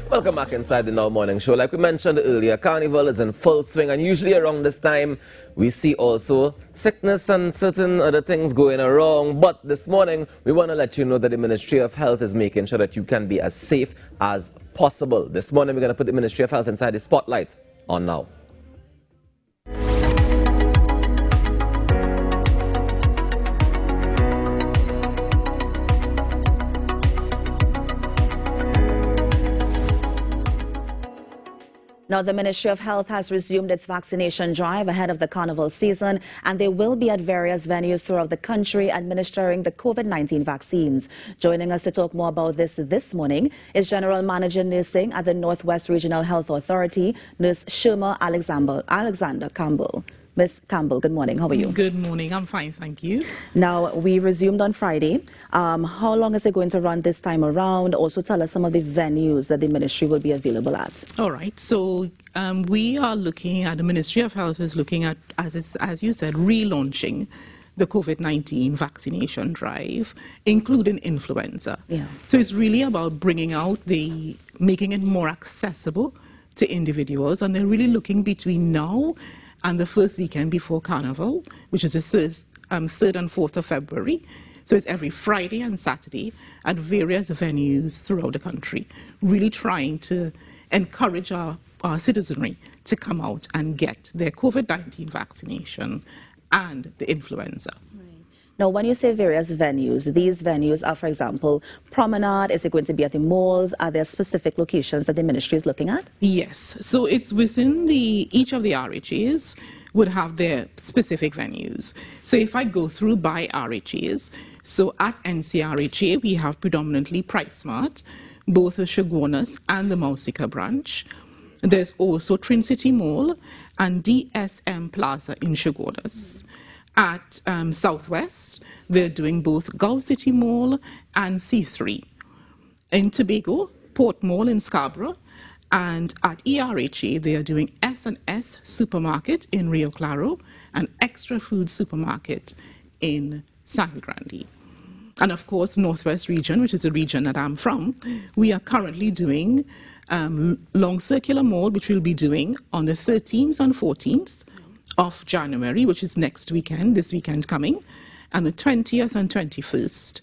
Welcome back inside the Now Morning Show. Like we mentioned earlier, Carnival is in full swing, and usually around this time we see also sickness and certain other things going wrong. But this morning we want to let you know that the Ministry of Health is making sure that you can be as safe as possible. This morning we're going to put the Ministry of Health inside the spotlight on Now. Now, the Ministry of Health has resumed its vaccination drive ahead of the carnival season, and they will be at various venues throughout the country administering the COVID-19 vaccines. Joining us to talk more about this morning is General Manager Nursing at the Northwest Regional Health Authority, Nurse Sherma Alexander Campbell. Ms. Campbell, good morning. How are you? Good morning. I'm fine, thank you. Now, we resumed on Friday. How long is it going to run this time around? Also, tell us some of the venues that the ministry will be available at. All right. So we are looking at, the Ministry of Health is looking at, as you said, relaunching the COVID-19 vaccination drive, including influenza. Yeah. So it's really about bringing out making it more accessible to individuals, and they're really looking between now and the first weekend before Carnival, which is the 3rd and 4th of February. So it's every Friday and Saturday at various venues throughout the country, really trying to encourage our citizenry to come out and get their COVID-19 vaccination and the influenza. Now, when you say various venues, these venues are, for example, Promenade. Is it going to be at the malls? Are there specific locations that the ministry is looking at? Yes. So it's within each of the RHAs would have their specific venues. So if I go through by RHAs, so at NCRHA, we have predominantly PriceSmart, both the Chaguanas and the Mausika branch. There's also Trincity Mall and DSM Plaza in Chaguanas. At Southwest, they're doing both Gulf City Mall and C3. In Tobago, Port Mall in Scarborough, and at ERHA, they are doing S&S Supermarket in Rio Claro and Extra Food Supermarket in Sangre Grande. And of course, Northwest Region, which is the region that I'm from, we are currently doing Long Circular Mall, which we'll be doing on the 13th and 14th of January, which is next weekend, this weekend coming, and the 20th and 21st.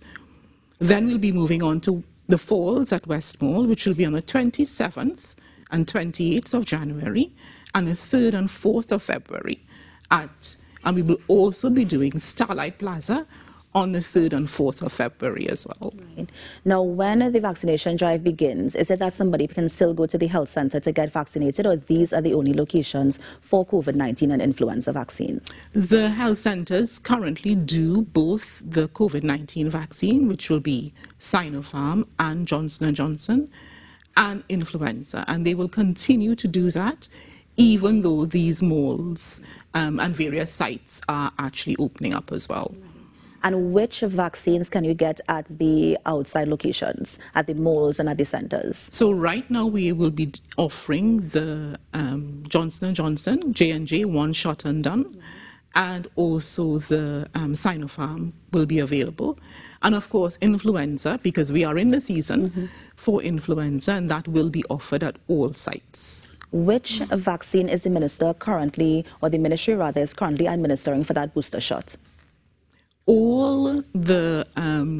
Then we'll be moving on to the Falls at West Mall, which will be on the 27th and 28th of January, and the 3rd and 4th of February. And we will also be doing Starlight Plaza on the 3rd and 4th of February as well. Right. Now, when the vaccination drive begins, is it that somebody can still go to the health center to get vaccinated, or these are the only locations for COVID-19 and influenza vaccines? The health centers currently do both the COVID-19 vaccine, which will be Sinopharm and Johnson & Johnson, and influenza, and they will continue to do that even though these malls and various sites are actually opening up as well. And which vaccines can you get at the outside locations, at the malls and at the centers? So right now we will be offering the Johnson & Johnson, J&J, one shot and done, and also the Sinopharm will be available. And of course, influenza, because we are in the season for influenza, and that will be offered at all sites. Which vaccine is the minister currently, or the ministry rather, is currently administering for that booster shot? All the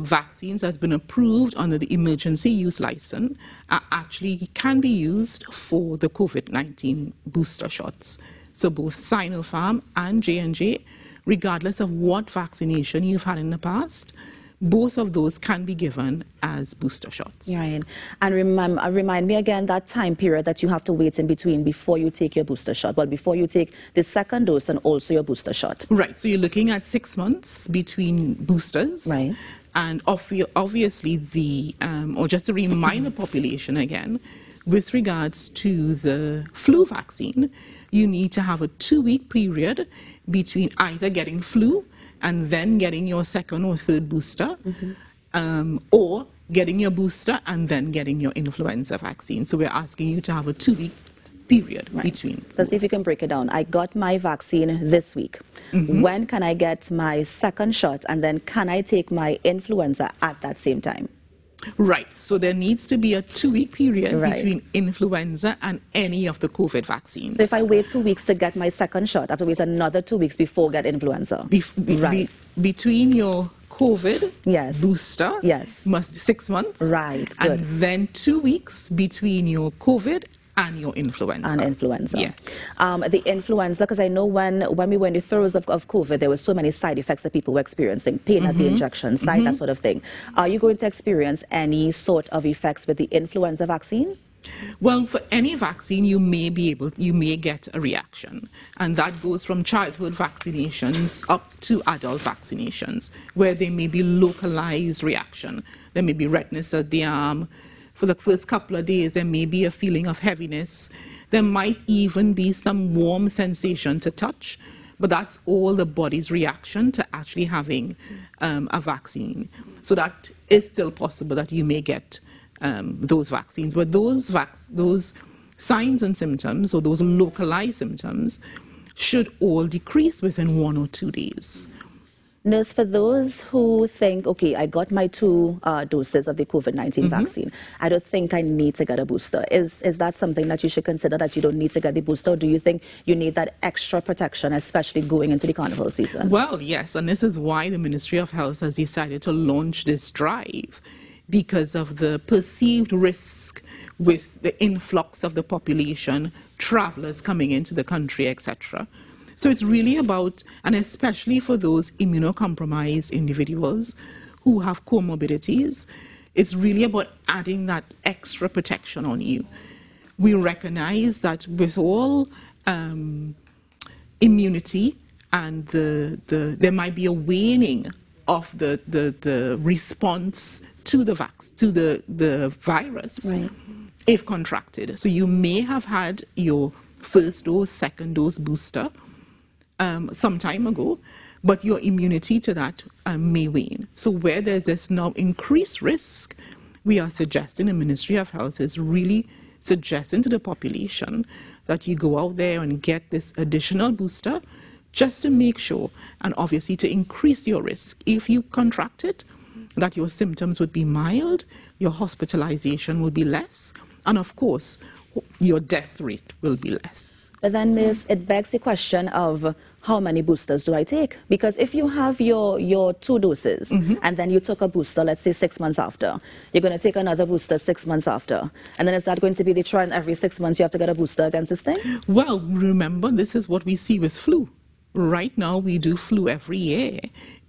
vaccines that's been approved under the emergency use license actually can be used for the COVID-19 booster shots. So both Sinopharm and J&J, regardless of what vaccination you've had in the past, both of those can be given as booster shots. Right. And remind me again that time period that you have to wait in between before you take your booster shot, well, before you take the second dose and also your booster shot. Right. So you're looking at 6 months between boosters. Right. And obviously or just to remind the population again, with regards to the flu vaccine, you need to have a 2-week period between either getting flu and then getting your second or third booster, or getting your booster and then getting your influenza vaccine. So we're asking you to have a 2-week period between. So see if you can break it down. I got my vaccine this week. When can I get my second shot, and then can I take my influenza at that same time? Right. So there needs to be a 2-week period Right. between influenza and any of the COVID vaccines. So if I wait 2 weeks to get my second shot, I have to wait another 2 weeks before get influenza. Right. Between your COVID Yes. booster Yes. must be 6 months. Right, And good. then 2 weeks between your COVID and your influenza. And influenza. Yes. The influenza, because I know when we were in the throes of COVID, there were so many side effects that people were experiencing, pain at the injection site, that sort of thing. Are you going to experience any sort of effects with the influenza vaccine? Well, for any vaccine, you may get a reaction. And that goes from childhood vaccinations up to adult vaccinations, where there may be localized reaction. There may be redness at the arm. For the first couple of days, there may be a feeling of heaviness. There might even be some warm sensation to touch, but that's all the body's reaction to actually having a vaccine. So that is still possible that you may get those vaccines. But those signs and symptoms, or those localized symptoms, should all decrease within 1 or 2 days. Nurse, for those who think, okay, I got my 2 doses of the COVID-19 vaccine, I don't think I need to get a booster. Is that something that you should consider, that you don't need to get the booster, or do you think you need that extra protection, especially going into the carnival season? Well, yes, and this is why the Ministry of Health has decided to launch this drive, because of the perceived risk with the influx of the population, travelers coming into the country, etc. So it's really about, and especially for those immunocompromised individuals who have comorbidities, it's really about adding that extra protection on you. We recognize that with all immunity, and there might be a waning of the response to the virus, Right. if contracted. So you may have had your first dose, second dose booster some time ago, but your immunity to that may wane. So where there's this now increased risk, we are suggesting, the Ministry of Health is really suggesting to the population that you go out there and get this additional booster, just to make sure, and obviously to increase your risk. If you contract it, that your symptoms would be mild, your hospitalization will be less, and of course, your death rate will be less. But then, Miss, it begs the question of how many boosters do I take? Because if you have your 2 doses and then you took a booster, let's say 6 months after, you're going to take another booster 6 months after. And then is that going to be the trend? Every 6 months you have to get a booster against this thing? Well, remember, this is what we see with flu. Right now, we do flu every year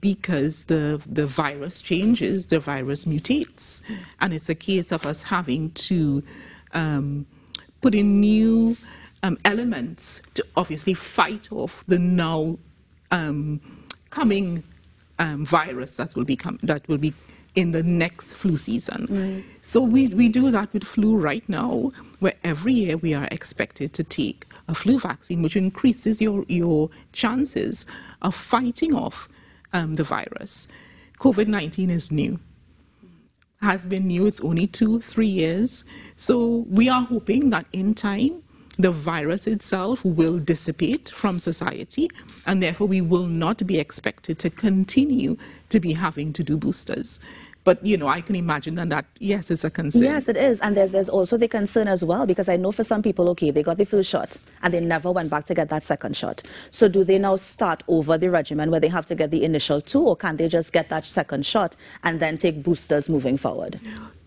because the virus changes, the virus mutates. And it's a case of us having to put in new elements to obviously fight off the now coming virus that will be in the next flu season. Right. So we do that with flu right now, where every year we are expected to take a flu vaccine, which increases your chances of fighting off the virus. COVID-19 is new. Has been new, it's only 2-3 years. So we are hoping that in time, the virus itself will dissipate from society, and therefore we will not be expected to continue to be having to do boosters. But, I can imagine that, yes, is a concern. Yes, it is. And there's also the concern as well, because I know for some people, okay, they got the first shot and they never went back to get that second shot. So do they now start over the regimen where they have to get the initial 2, or can they just get that second shot and then take boosters moving forward?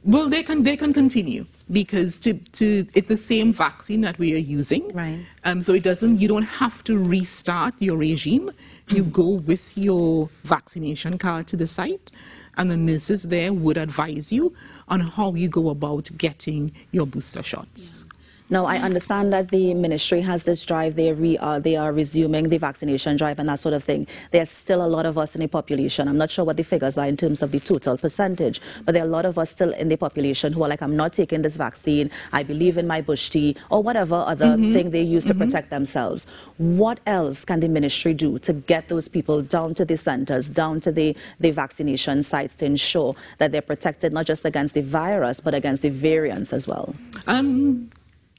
Well, they can continue, because it's the same vaccine that we are using. Right. So you don't have to restart your regime. You go with your vaccination card to the site, and the nurses there would advise you on how you go about getting your booster shots. Now, I understand that the ministry has this drive. They are resuming the vaccination drive and that sort of thing. There's still a lot of us in the population. I'm not sure what the figures are in terms of the total percentage, but there are a lot of us still in the population who are like, I'm not taking this vaccine. I believe in my bush tea, or whatever other thing they use to protect themselves. What else can the ministry do to get those people down to the centers, down to the vaccination sites, to ensure that they're protected not just against the virus, but against the variants as well?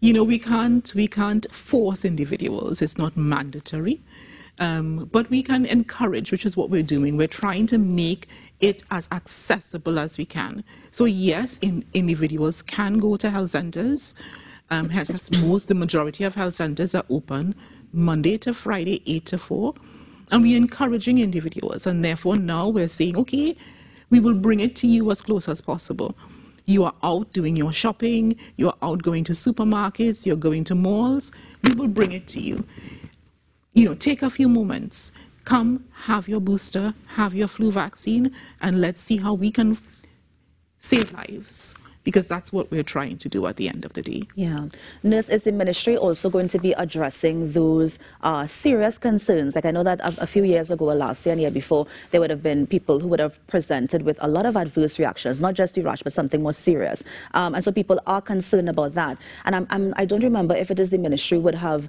We can't force individuals. It's not mandatory. But we can encourage, which is what we're doing. We're trying to make it as accessible as we can. So yes, individuals can go to health centers. The majority of health centers are open Monday to Friday, 8 to 4. And we're encouraging individuals. And therefore now we're saying, okay, we will bring it to you as close as possible. You are out doing your shopping, you're out going to supermarkets, you're going to malls, we will bring it to you. Take a few moments, come, have your booster, have your flu vaccine, and let's see how we can save lives, because that's what we're trying to do at the end of the day. Yeah. Nurse, is the ministry also going to be addressing those serious concerns? Like I know that a few years ago, or last year and year before, there would have been people who would have presented with a lot of adverse reactions, not just the rash, but something more serious. And so people are concerned about that. And I don't remember if it is the ministry would have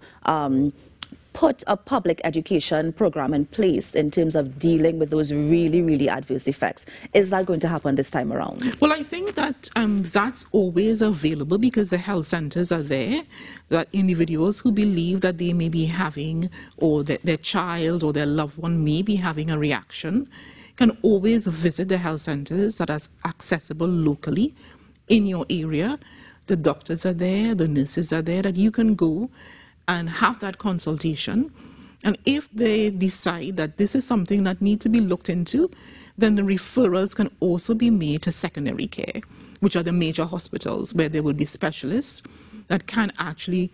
put a public education program in place in terms of dealing with those really, really adverse effects. Is that going to happen this time around? Well, I think that that's always available because the health centers are there, that individuals who believe that they may be having, or that their child or their loved one may be having a reaction, can always visit the health centers that are accessible locally in your area. The doctors are there, the nurses are there, that you can go and have that consultation. And if they decide that this is something that needs to be looked into, then the referrals can also be made to secondary care, which are the major hospitals where there will be specialists that can actually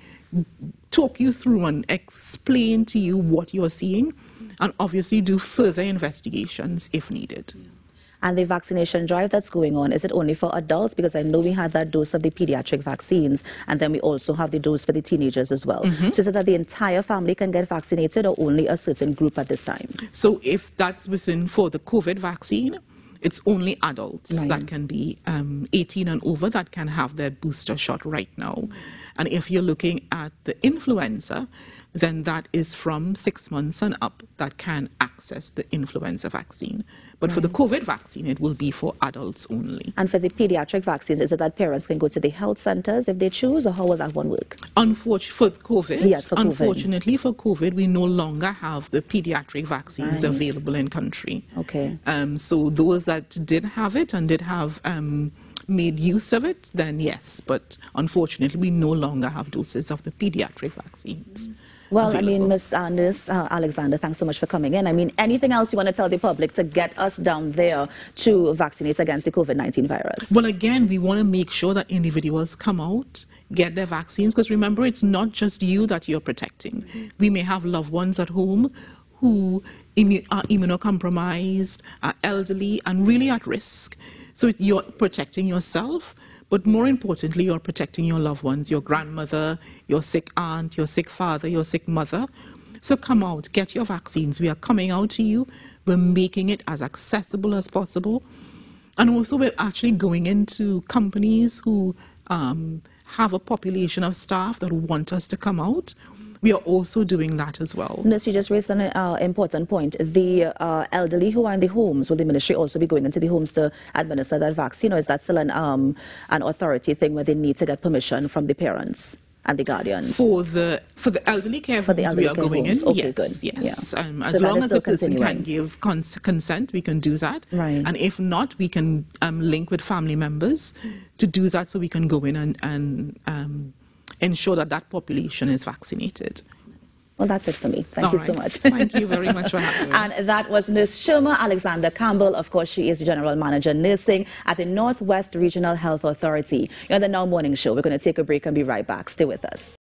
talk you through and explain to you what you're seeing, and obviously do further investigations if needed. And the vaccination drive that's going on, is it only for adults? Because I know we had that dose of the pediatric vaccines, and then we also have the dose for the teenagers as well. So is it that the entire family can get vaccinated, or only a certain group at this time? So if that's for the COVID vaccine, it's only adults that can be 18 and over that can have their booster shot right now. And if you're looking at the influenza, then that is from 6 months and up that can access the influenza vaccine. But for the COVID vaccine, it will be for adults only. And for the pediatric vaccines, is it that parents can go to the health centers if they choose, or how will that one work? For COVID, yes, for COVID. Unfortunately for COVID, we no longer have the pediatric vaccines available in country. Okay. So those that did have it and did have made use of it, then yes. But unfortunately, we no longer have doses of the pediatric vaccines. Well, I mean, Ms. Alexander, thanks so much for coming in. I mean, anything else you want to tell the public to get us down there to vaccinate against the COVID-19 virus? Well, again, we want to make sure that individuals come out, get their vaccines, because remember, it's not just you that you're protecting. We may have loved ones at home who are immunocompromised, are elderly, and really at risk. So you're protecting yourself, but more importantly, you're protecting your loved ones, your grandmother, your sick aunt, your sick father, your sick mother. So come out, get your vaccines. We are coming out to you. We're making it as accessible as possible. And also we're actually going into companies who have a population of staff that want us to come out. We are also doing that as well. Nurse, you just raised an important point. The elderly who are in the homes, will the ministry also be going into the homes to administer that vaccine, or is that still an authority thing where they need to get permission from the parents and the guardians? For the elderly care homes, we are going in. Okay, yes, good. yes. Yeah. As long as the person can give consent, we can do that. Right. And if not, we can link with family members to do that, so we can go in and ensure that that population is vaccinated. Well, that's it for me. Thank you so much. Thank you very much for having me. And that was Nurse Sherma Alexander Campbell. Of course, she is the General Manager Nursing at the Northwest Regional Health Authority. You're on the Now Morning Show. We're going to take a break and be right back. Stay with us.